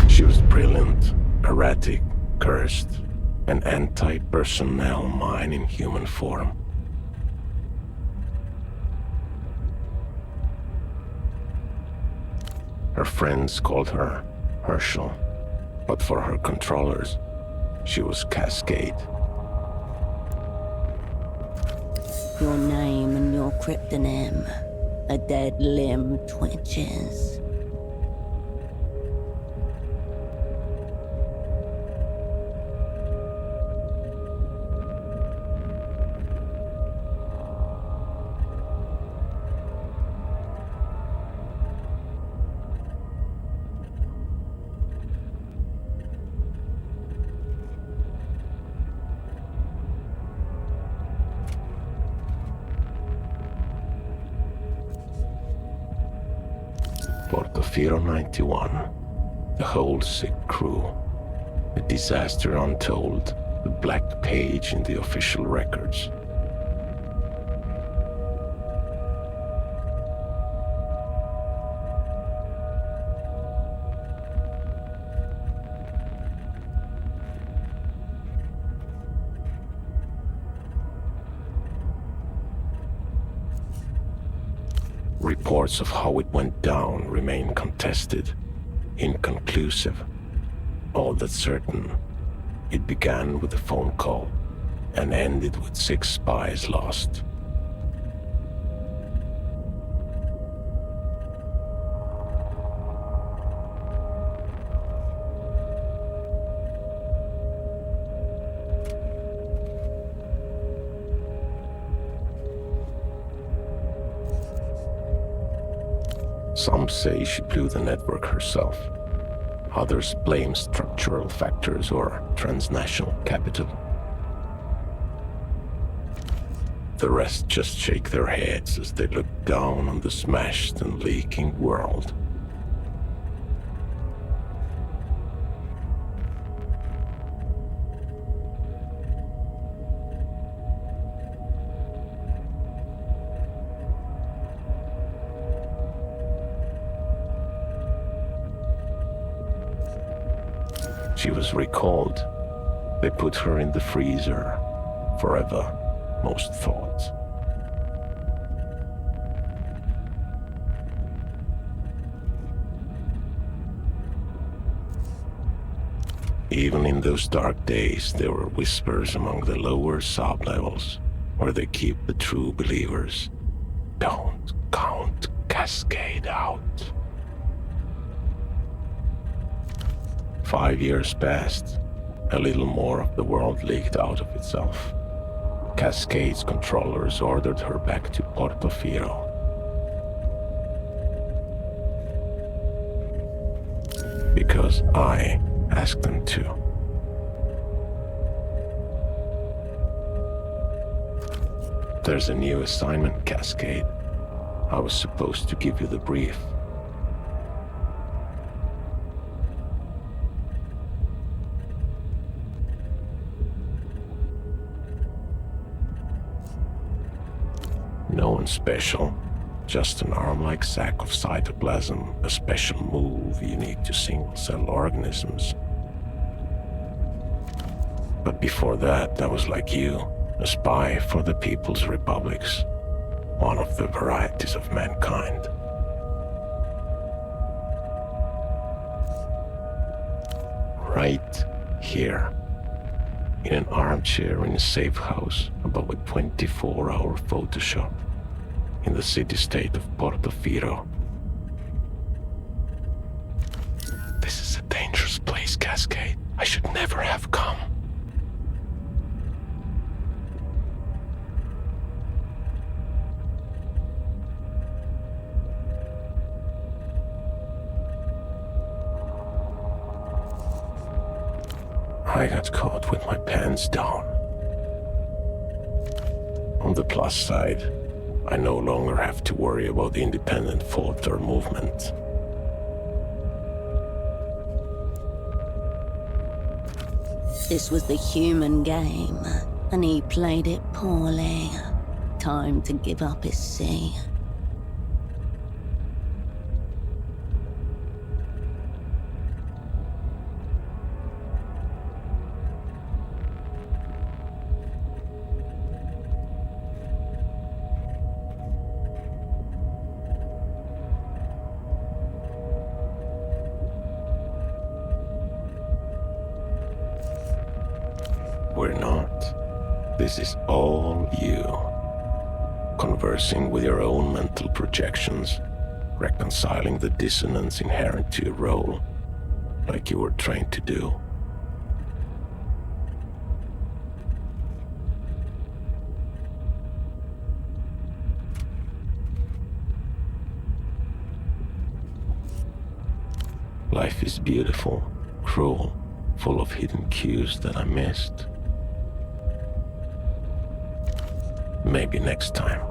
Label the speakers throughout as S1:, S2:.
S1: She was brilliant, erratic, cursed, an anti-personnel mind in human form. Her friends called her Herschel, but for her controllers, she was Cascade.
S2: Your name and your cryptonym. A dead limb twitches.
S1: Portofino 91, the whole sick crew, a disaster untold, the black page in the official records. Reports of how it went down remain contested, inconclusive. All that's certain, it began with a phone call and ended with 6 spies lost. Some say she blew the network herself. Others blame structural factors or transnational capital. The rest just shake their heads as they look down on the smashed and leaking world. She was recalled. They put her in the freezer. Forever, most thought. Even in those dark days, there were whispers among the lower sublevels, where they keep the true believers. Don't count Cascade out. 5 years passed. A little more of the world leaked out of itself. Cascade's controllers ordered her back to Portofino. Because I asked them to. There's a new assignment, Cascade. I was supposed to give you the brief. No one special, just an arm-like sack of cytoplasm, a special move unique to single-cell organisms. But before that, I was like you, a spy for the People's Republics, one of the varieties of mankind. Right here, in an armchair in a safe house above a 24-hour photo shop in the city-state of Portofino. This is a dangerous place, Cascade. I should never have come. I got caught with my pants down. On the plus side, I no longer have to worry about independent thought or movement.
S2: This was the human game, and he played it poorly. Time to give up his seat.
S1: We're not. This is all you. Conversing with your own mental projections, reconciling the dissonance inherent to your role, like you were trained to do. Life is beautiful, cruel, full of hidden cues that I missed. Maybe next time.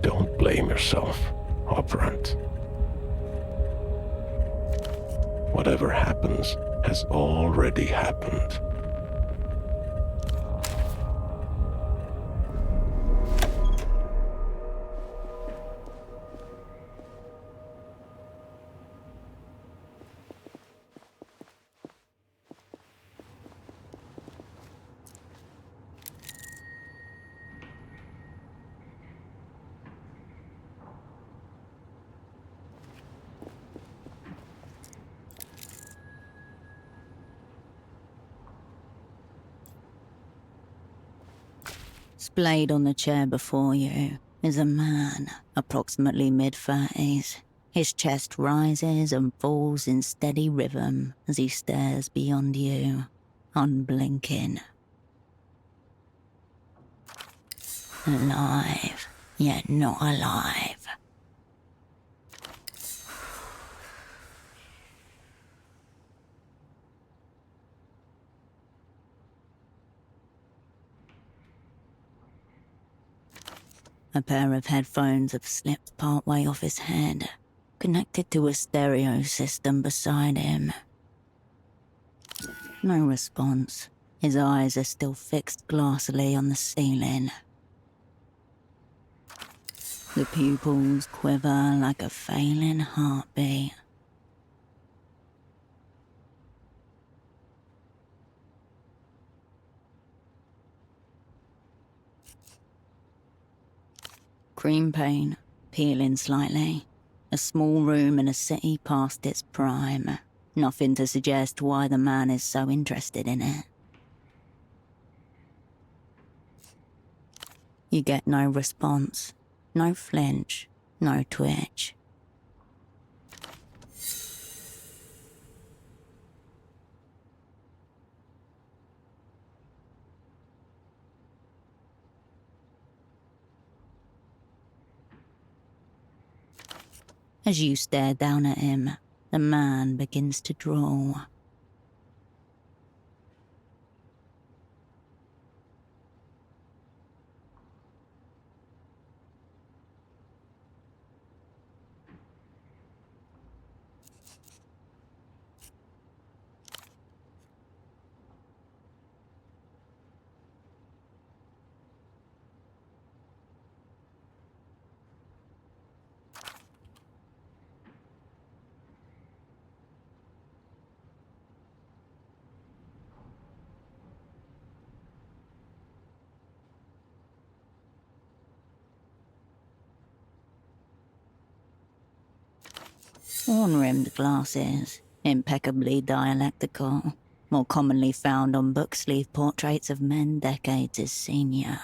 S1: Don't blame yourself, operant. Whatever happens has already happened.
S2: Splayed on the chair before you is a man, approximately mid-30s. His chest rises and falls in steady rhythm as he stares beyond you, unblinking. Alive, yet not alive. A pair of headphones have slipped partway off his head, connected to a stereo system beside him. No response. His eyes are still fixed glassily on the ceiling. The pupils quiver like a failing heartbeat. Cream paint, peeling slightly. A small room in a city past its prime. Nothing to suggest why the man is so interested in it. You get no response, no flinch, no twitch. As you stare down at him, the man begins to draw. Horn-rimmed glasses, impeccably dialectical, more commonly found on book sleeve portraits of men decades his senior.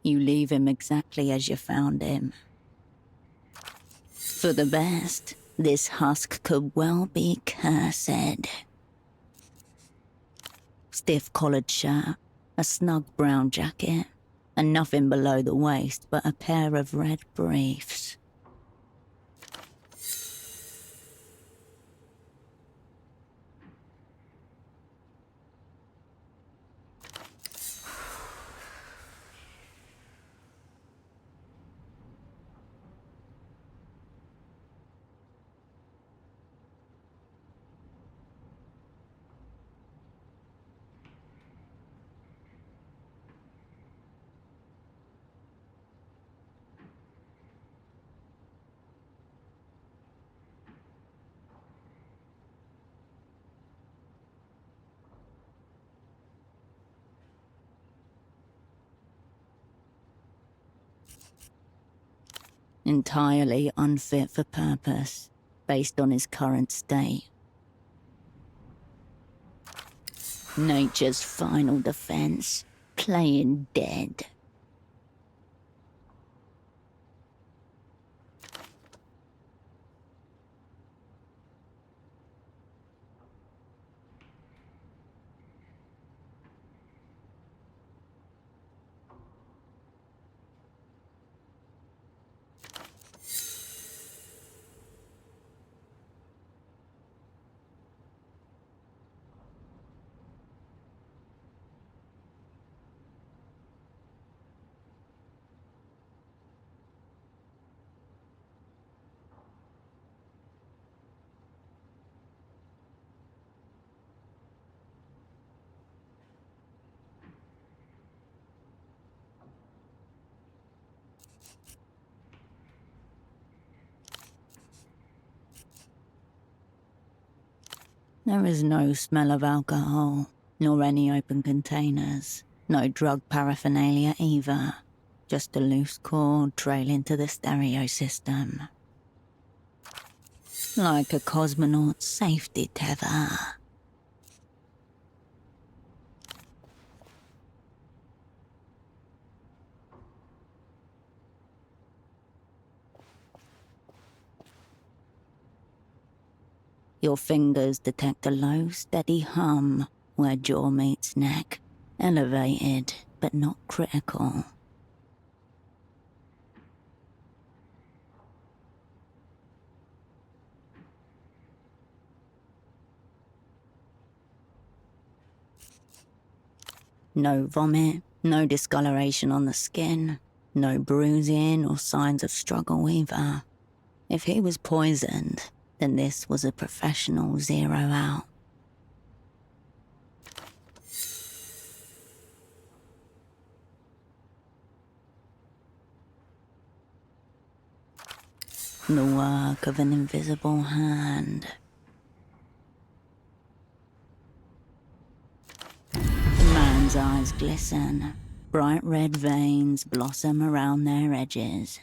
S2: You leave him exactly as you found him. For the best, this husk could well be cursed. Stiff-collared shirt, a snug brown jacket, and nothing below the waist but a pair of red briefs. Entirely unfit for purpose, based on his current state. Nature's final defense, playing dead. There is no smell of alcohol, nor any open containers. No drug paraphernalia either. Just a loose cord trailing to the stereo system. Like a cosmonaut's safety tether. Your fingers detect a low, steady hum where jaw meets neck, elevated but not critical. No vomit, no discoloration on the skin, no bruising or signs of struggle either. If he was poisoned, then this was a professional zero out. The work of an invisible hand. The man's eyes glisten. Bright red veins blossom around their edges.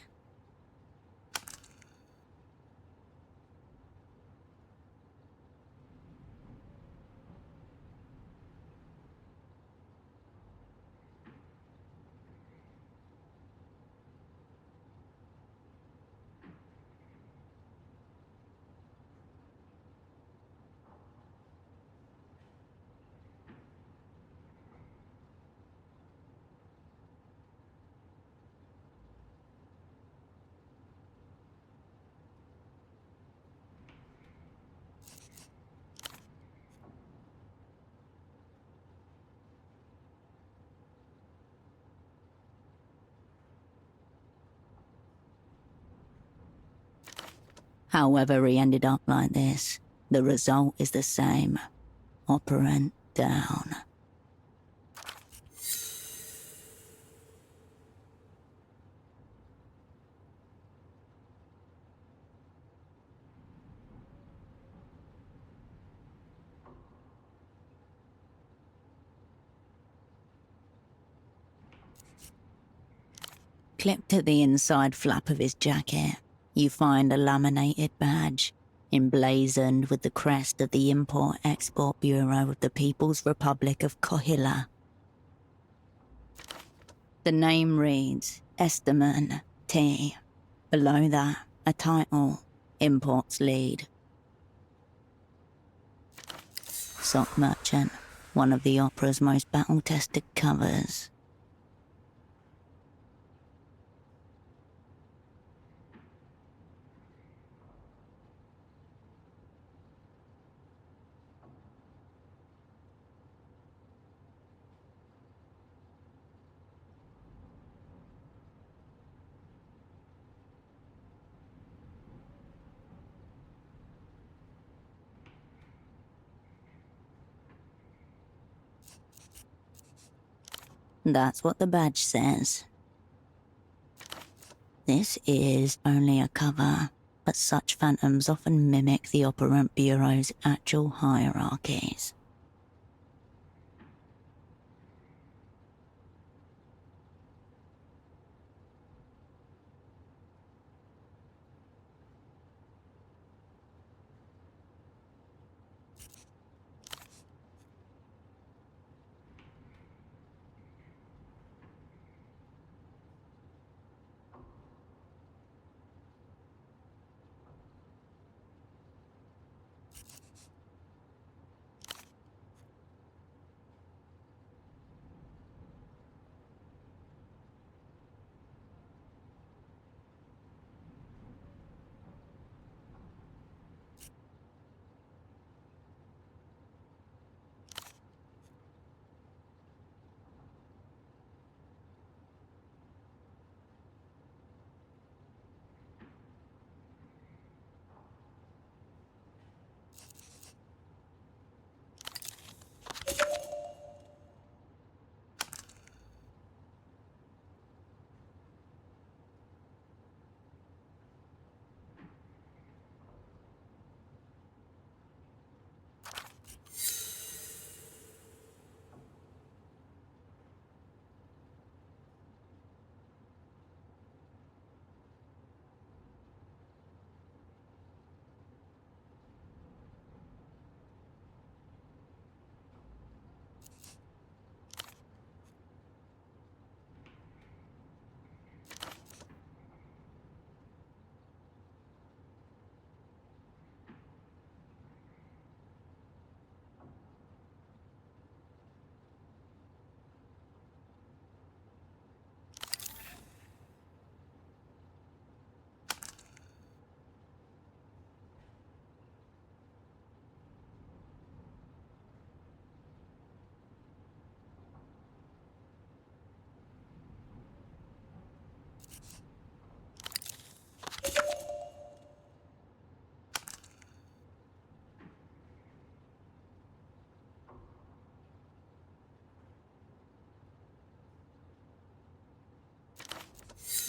S2: However he ended up like this, the result is the same. Operant down. Clipped to the inside flap of his jacket, you find a laminated badge, emblazoned with the crest of the Import-Export Bureau of the People's Republic of Kohila. The name reads Esteman T. Below that, a title, Imports Lead. Sock Merchant, one of the opera's most battle-tested covers. That's what the badge says. This is only a cover, but such phantoms often mimic the Operant Bureau's actual hierarchies.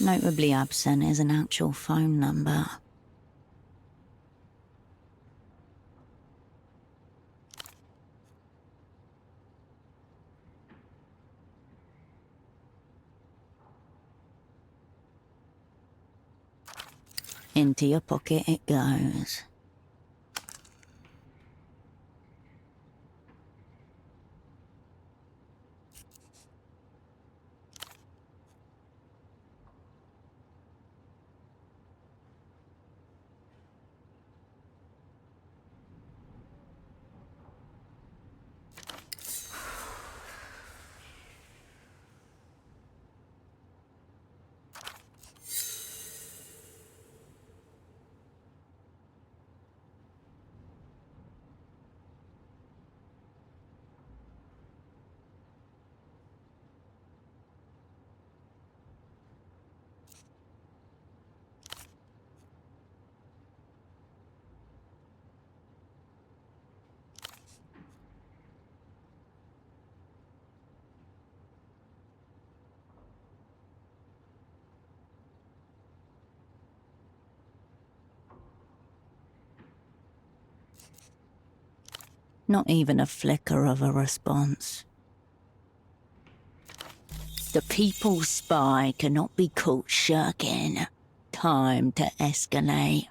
S2: Notably absent is an actual phone number. Into your pocket it goes. Not even a flicker of a response. The people's spy cannot be caught shirking. Time to escalate.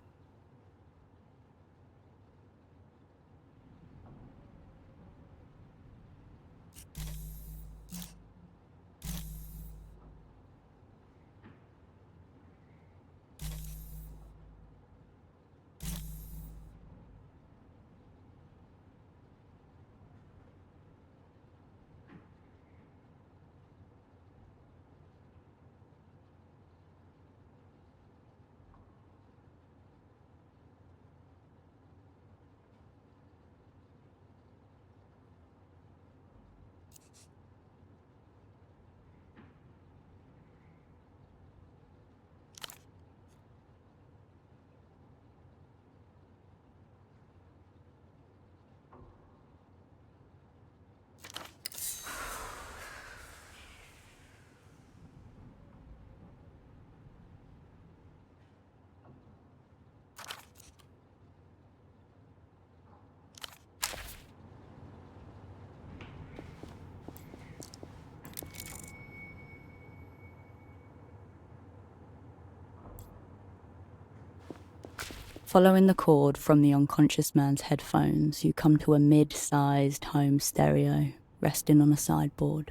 S3: Following the cord from the unconscious man's headphones, you come to a mid-sized home stereo resting on a sideboard.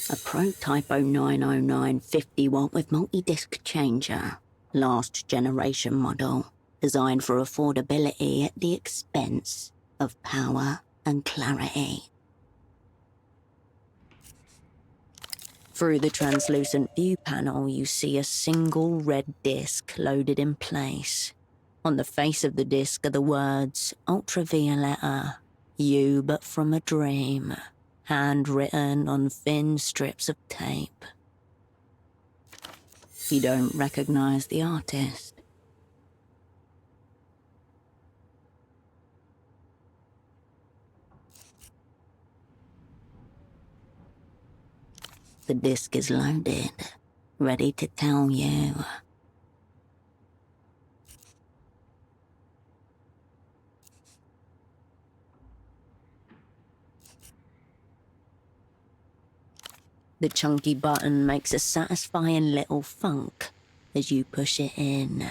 S2: A prototype 0909 50-watt with multi-disc changer. Last generation model. Designed for affordability at the expense of power and clarity. Through the translucent view panel, you see a single red disc loaded in place. On the face of the disc are the words, Ultravioletta, you but from a dream, handwritten on thin strips of tape. You don't recognize the artist. The disc is loaded, ready to tell you. The chunky button makes a satisfying little thunk as you push it in.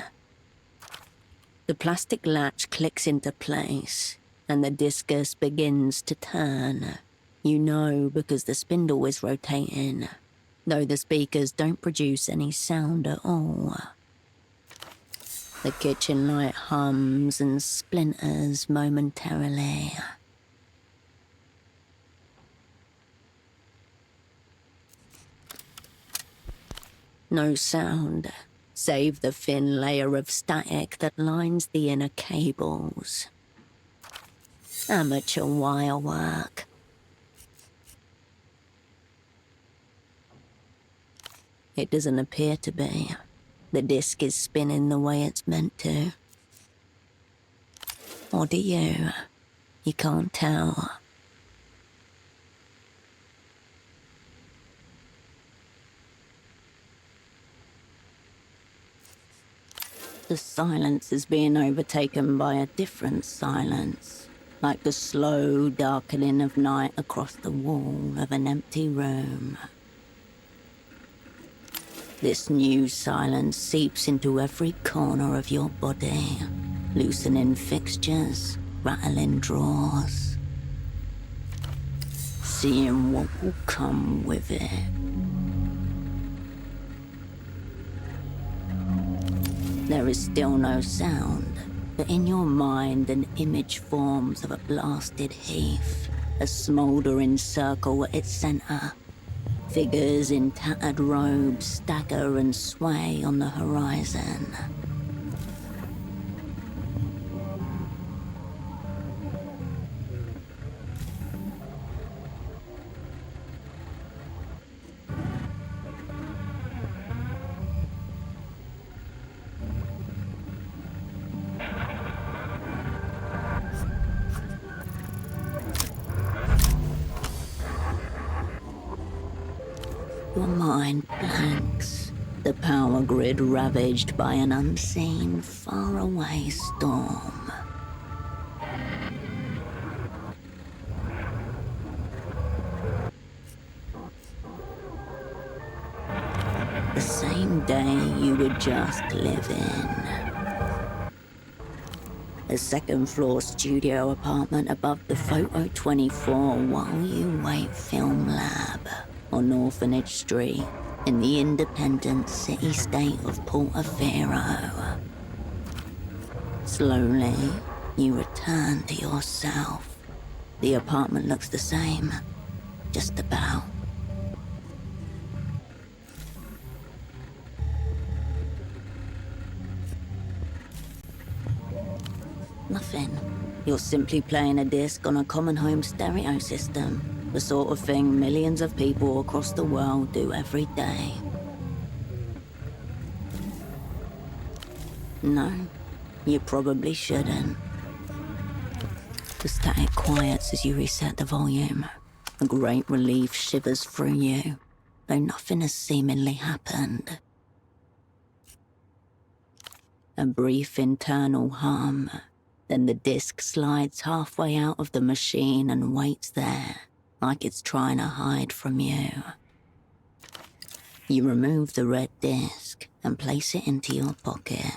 S2: The plastic latch clicks into place, and the discus begins to turn. You know because the spindle is rotating, though the speakers don't produce any sound at all. The kitchen light hums and splinters momentarily. No sound, save the thin layer of static that lines the inner cables. Amateur wire work. It doesn't appear to be. The disc is spinning the way it's meant to. Or do you? You can't tell. The silence is being overtaken by a different silence, like the slow darkening of night across the wall of an empty room. This new silence seeps into every corner of your body, loosening fixtures, rattling drawers, seeing what will come with it. There is still no sound, but in your mind an image forms of a blasted heath, a smouldering circle at its center. Figures in tattered robes stagger and sway on the horizon. Your mind blanks, the power grid ravaged by an unseen, faraway storm. The same day you were just living. A second-floor studio apartment above the Photo 24 while you wait film lab on Orphanage Street in the independent city-state of Portofino. Slowly, you return to yourself. The apartment looks the same, just about. Nothing. You're simply playing a disc on a common home stereo system, the sort of thing millions of people across the world do every day. No, you probably shouldn't. The static quiets as you reset the volume. A great relief shivers through you, though nothing has seemingly happened. A brief internal hum. Then the disc slides halfway out of the machine and waits there, like it's trying to hide from you. You remove the red disc and place it into your pocket.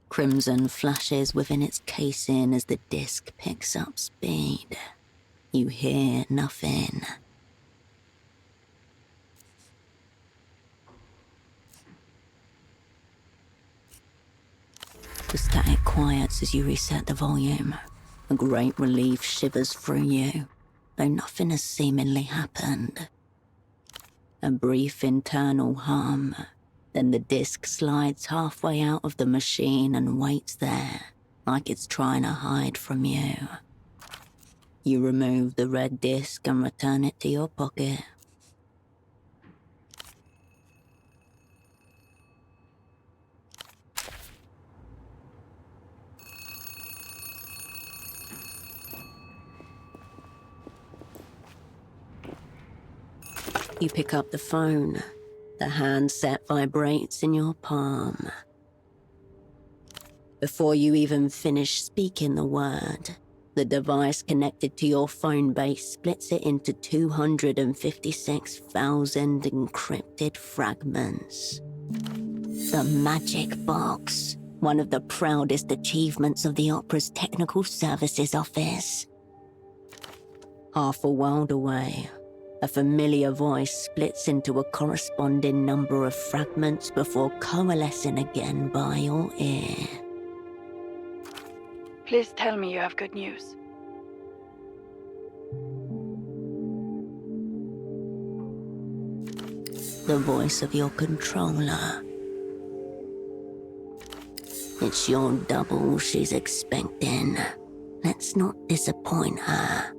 S2: Crimson flashes within its casing as the disc picks up speed. You hear nothing. The static quiets as you reset the volume. A great relief shivers through you, though nothing has seemingly happened. A brief internal hum. Then the disc slides halfway out of the machine and waits there, like it's trying to hide from you. You remove the red disc and return it to your pocket. You pick up the phone. The handset vibrates in your palm. Before you even finish speaking the word, the device connected to your phone base splits it into 256,000 encrypted fragments. The magic box, one of the proudest achievements of the Opera's Technical Services Office. Half a world away, a familiar voice splits into a corresponding number of fragments before coalescing again by your ear.
S4: Please tell me you have good news.
S2: The voice of your controller. It's your double she's expecting. Let's not disappoint her.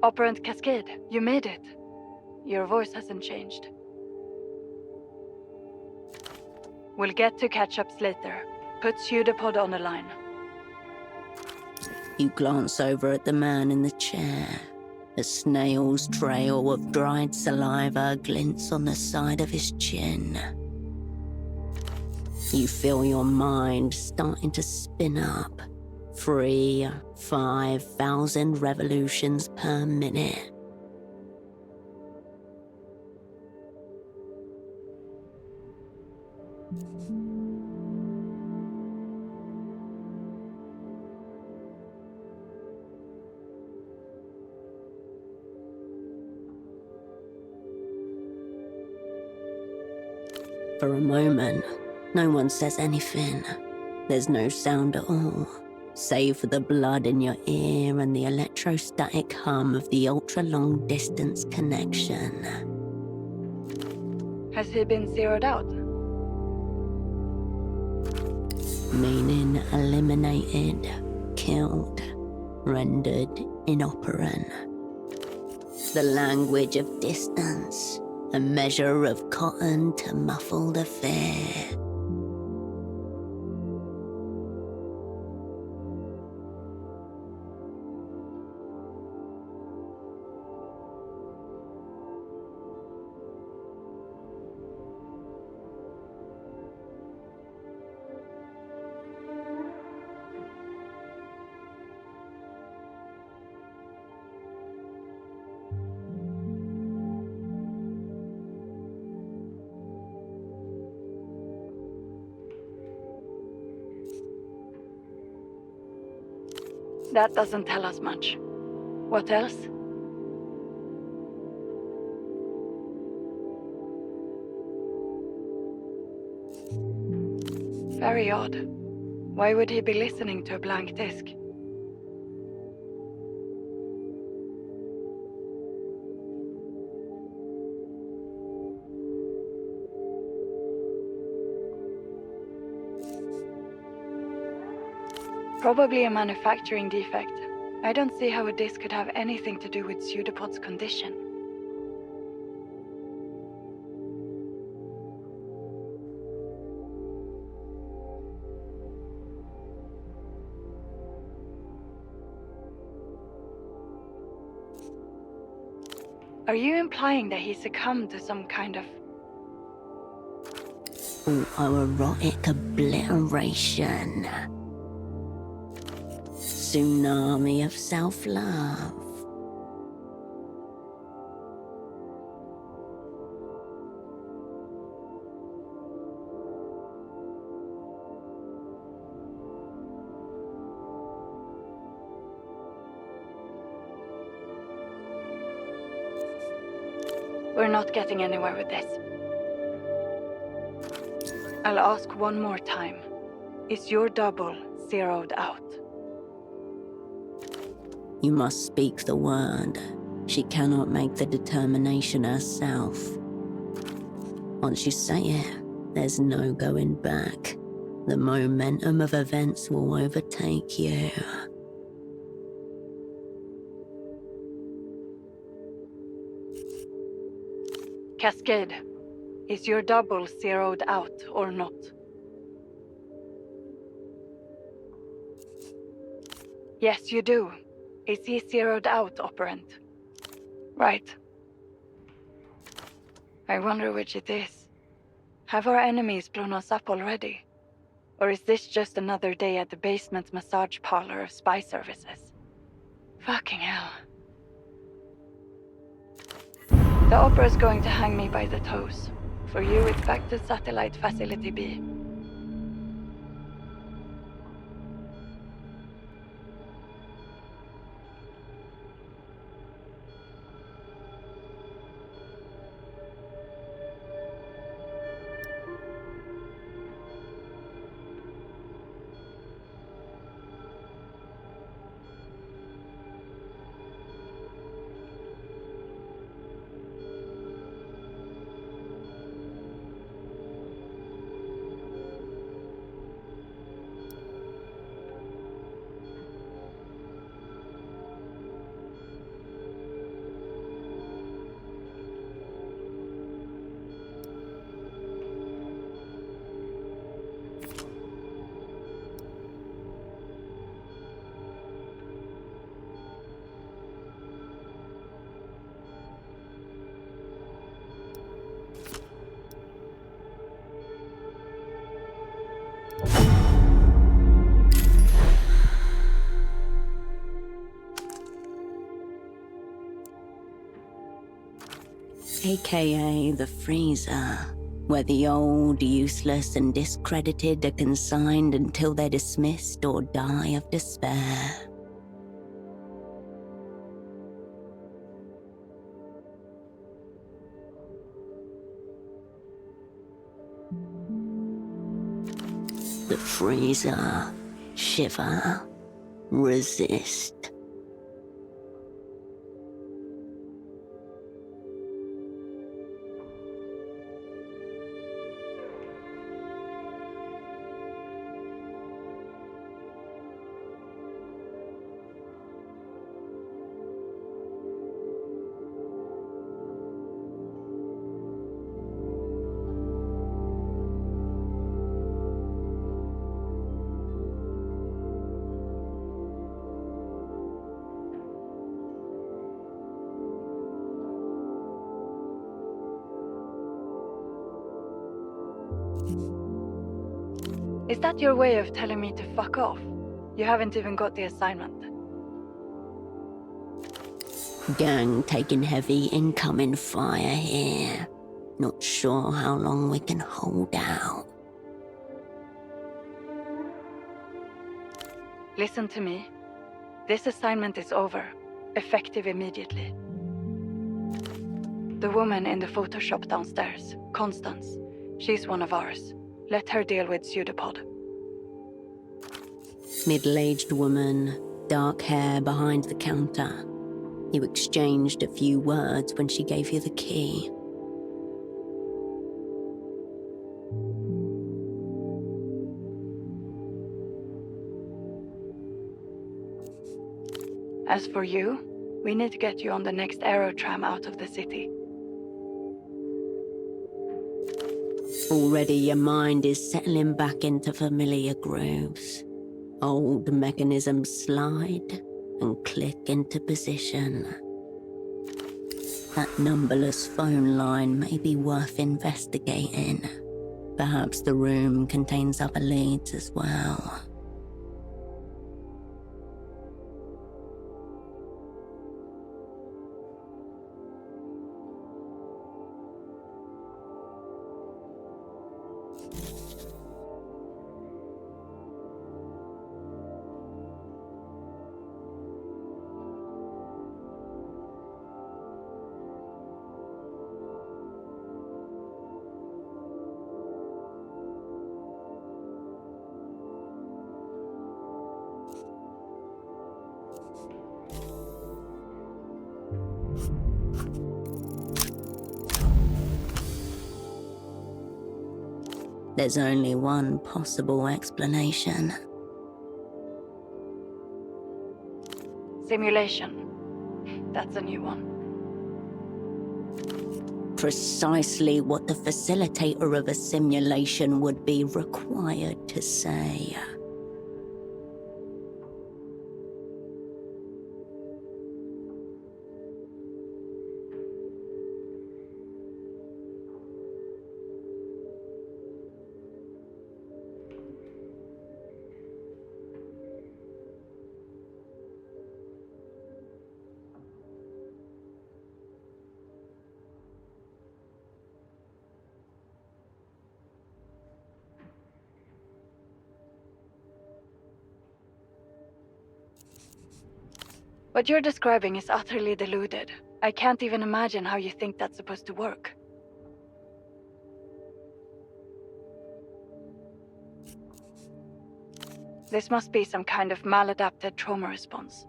S4: Operant Cascade, you made it. Your voice hasn't changed. We'll get to catch-ups later. Put Pseudopod on the line.
S2: You glance over at the man in the chair. A snail's trail of dried saliva glints on the side of his chin. You feel your mind starting to spin up. 5,000 revolutions per minute. For a moment, no one says anything. There's no sound at all, save for the blood in your ear and the electrostatic hum of the ultra-long distance connection.
S4: Has he been zeroed out?
S2: Meaning eliminated, killed, rendered inoperant. The language of distance, a measure of cotton to muffle the fear.
S4: That doesn't tell us much. What else? Very odd. Why would he be listening to a blank disc? Probably a manufacturing defect. I don't see how a disc could have anything to do with Pseudopod's condition. Are you implying that he succumbed to some kind of...
S2: Autoerotic obliteration. Tsunami of self-love.
S4: We're not getting anywhere with this. I'll ask one more time. Is your double zeroed out?
S2: You must speak the word. She cannot make the determination herself. Once you say it, there's no going back. The momentum of events will overtake you.
S4: Cascade, is your double zeroed out or not? Yes, you do. Is he zeroed out, Operant? Right. I wonder which it is. Have our enemies blown us up already? Or is this just another day at the basement massage parlor of spy services? Fucking hell. The opera's going to hang me by the toes. For you, it's back to Satellite Facility B.
S2: AKA the freezer, where the old, useless, and discredited are consigned until they're dismissed or die of despair. The freezer, shiver, resist.
S4: Is that your way of telling me to fuck off? You haven't even got the assignment.
S2: Gang taking heavy incoming fire here. Not sure how long we can hold out.
S4: Listen to me. This assignment is over. Effective immediately. The woman in the Photoshop downstairs, Constance, she's one of ours. Let her deal with Pseudopod.
S2: Middle-aged woman, dark hair behind the counter. You exchanged a few words when she gave you the key.
S4: As for you, we need to get you on the next aerotram out of the city.
S2: Already your mind is settling back into familiar grooves. Old mechanisms slide and click into position. That numberless phone line may be worth investigating. Perhaps the room contains other leads as well. There's only one possible explanation.
S4: Simulation. That's a new one.
S2: Precisely what the facilitator of a simulation would be required to say.
S4: What you're describing is utterly deluded. I can't even imagine how you think that's supposed to work. This must be some kind of maladapted trauma response.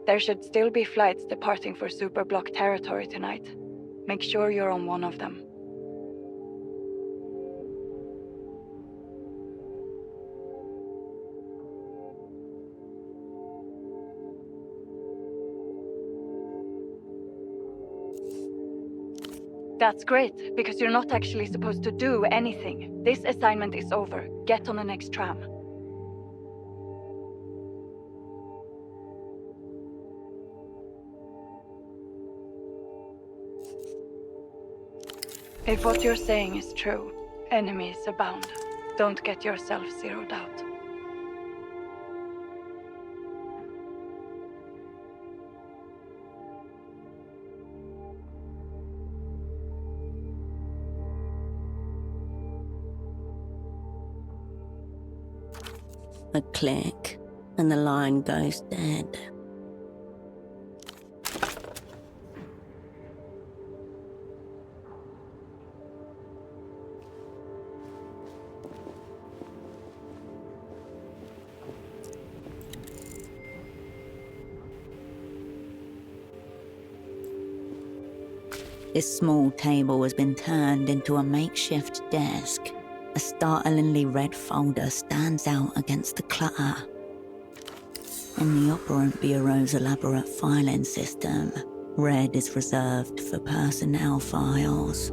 S4: There should still be flights departing for Superblock territory tonight. Make sure you're on one of them. That's great, because you're not actually supposed to do anything. This assignment is over. Get on the next tram. If what you're saying is true, enemies abound. Don't get yourself zeroed out.
S2: A click, and the line goes dead. This small table has been turned into a makeshift desk. A startlingly red folder stands out against the clutter. In the Operant Bureau's elaborate filing system, red is reserved for personnel files.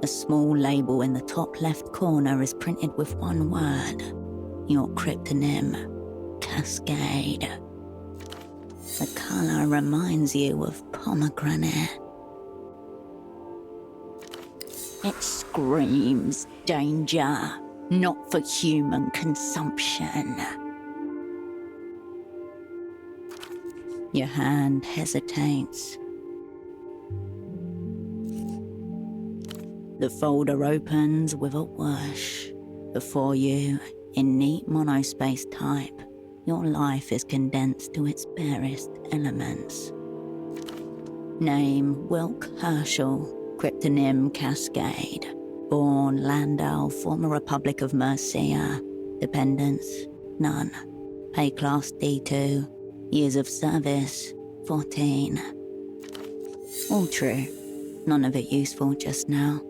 S2: A small label in the top left corner is printed with one word. Your cryptonym, Cascade. The colour reminds you of pomegranate. It screams danger, not for human consumption. Your hand hesitates. The folder opens with a whoosh. Before you, in neat monospace type, your life is condensed to its barest elements. Name Wilk Herschel, cryptonym Cascade. Born Landau, former Republic of Mercia. Dependents, none. Pay class D2. Years of service, 14. All true. None of it useful just now.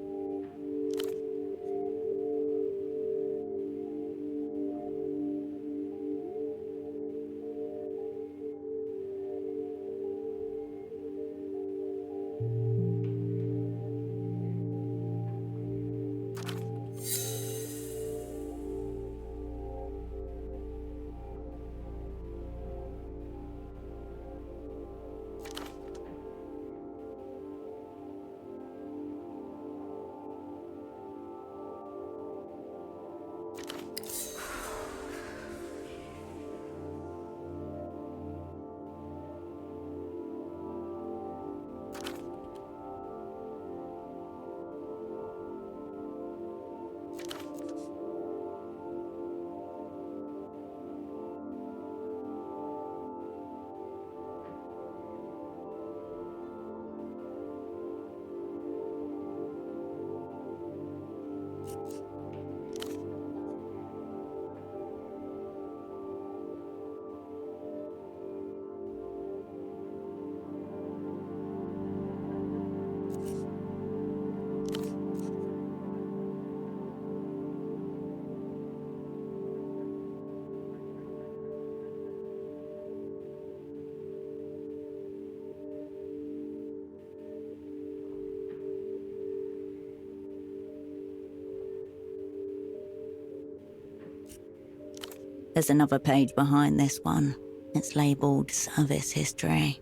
S2: There's another page behind this one. It's labelled Service History.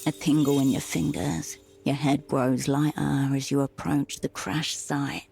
S2: A tingle in your fingers. Your head grows lighter as you approach the crash site.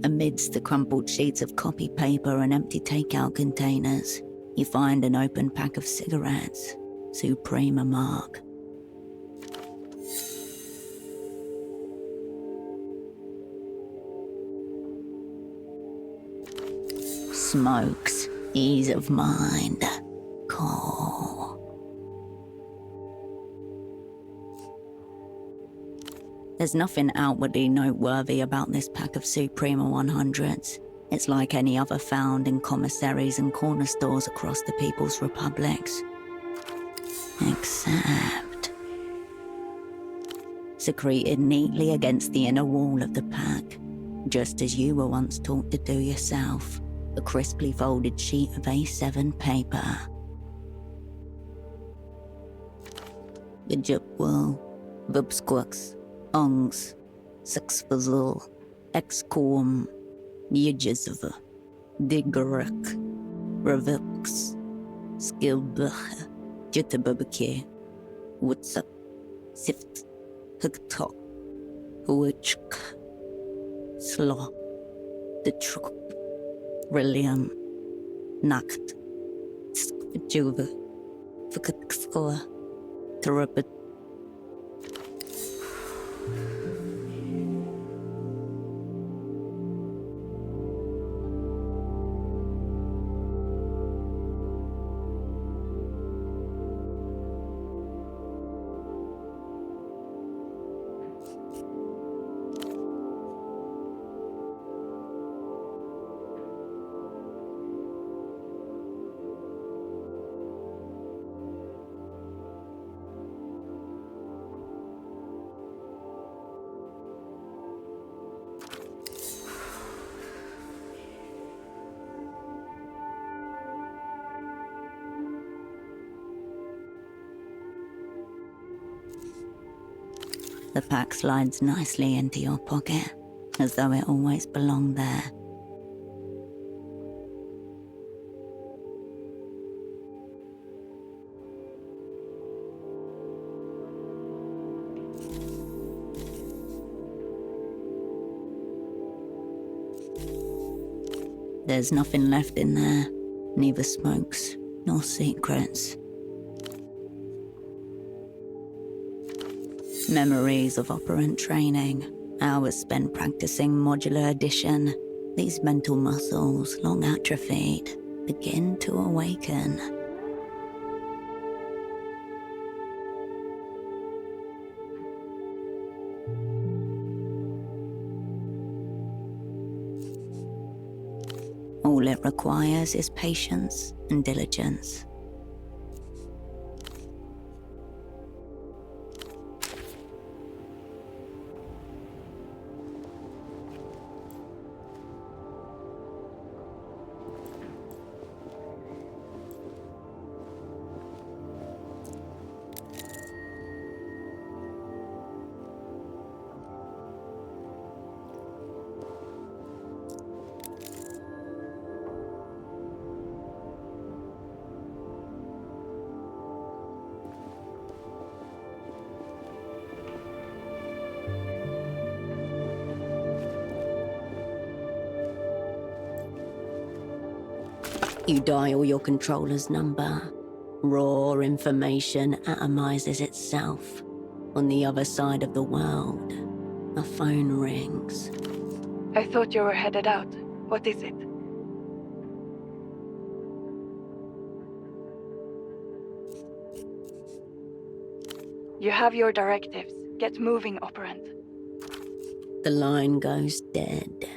S2: Amidst the crumpled sheets of copy paper and empty takeout containers, you find an open pack of cigarettes, Suprema Mark. smokes, ease of mind, calm. There's nothing outwardly noteworthy about this pack of Suprema 100s. It's like any other found in commissaries and corner stores across the People's Republics. Except secreted neatly against the inner wall of the pack, just as you were once taught to do yourself, a crisply folded sheet of A7 paper. Bijapwal, Vubsquux, Ongs, Sixfazul, Exquum, Yijizva, Digarak, Ravux, Skilbach, Jittababake, Whatsup, Sift, Hugtok, Huichk, Slaw, the Truck, Rilliam, Nacht, Skjuva, Fukatskla, Terabit. The pack slides nicely into your pocket, as though it always belonged there. There's nothing left in there, neither smokes nor secrets. Memories of operant training, hours spent practicing modular addition. These mental muscles, long atrophied, begin to awaken. All it requires is patience and diligence. You dial your controller's number. Raw information atomizes itself. On the other side of the world, a phone rings.
S4: I thought you were headed out. What is it? You have your directives. Get moving, operant.
S2: The line goes dead.